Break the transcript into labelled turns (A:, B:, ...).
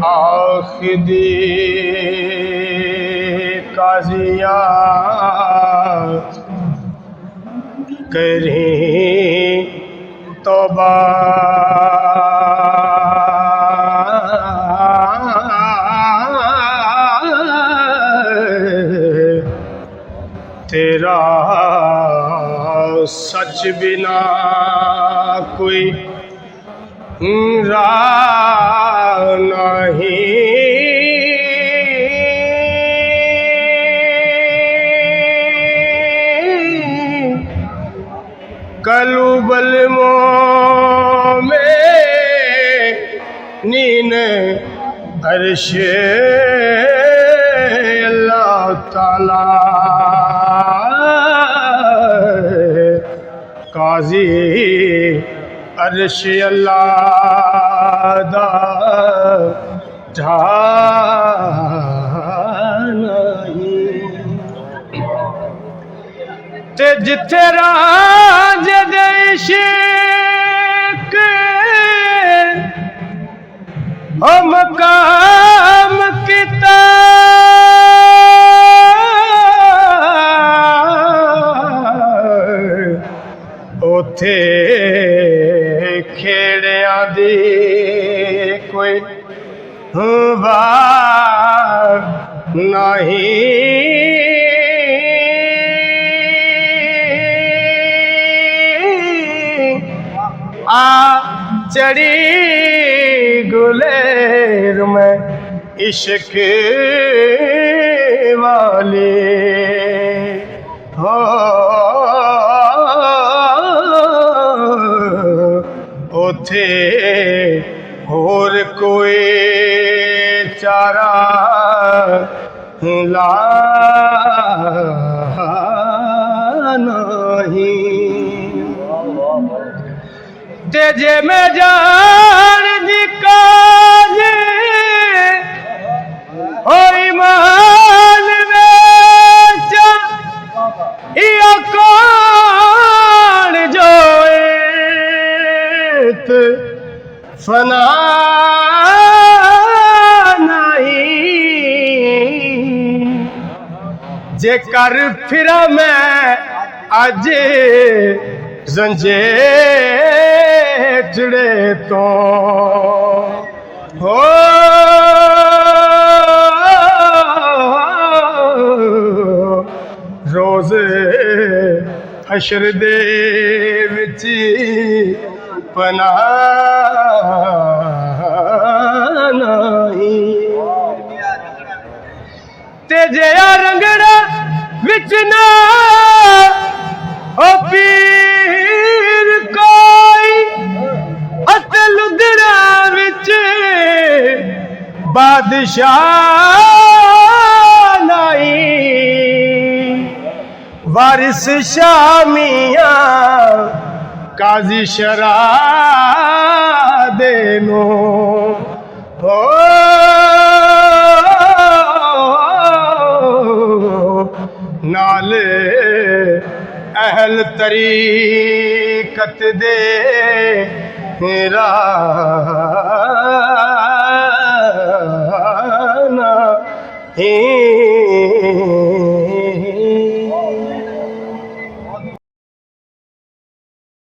A: आखिदी काजिया करें तौबा तेरा सच बिना कोई राह नहीं। कलू बलमो में नीन अर्श अल्लाह ताला काजी अर्श अल्लाह दा ते जिथे राज दे इश्क ओ मकाम किता उथे खेड़िया दी कोई बात नहीं। आ चढ़ी गुलेर में इश्क वाले हो उथे होर कोई चारा ला नहीं। तेजे में जान दी काज ओ ईमान में या कौन जोएत फना नहीं। जे कर फिरा मैं अज जंजेड़े तो हो रोज हशर दे विच पनाह नहीं। ते जया रंगड़ा विच ना ओ पीर कोई अत लुदरा विच बादशाह नहीं। वारिस शामिया काजी शरा देनो हो नाले अहल तरीकत दे मेरा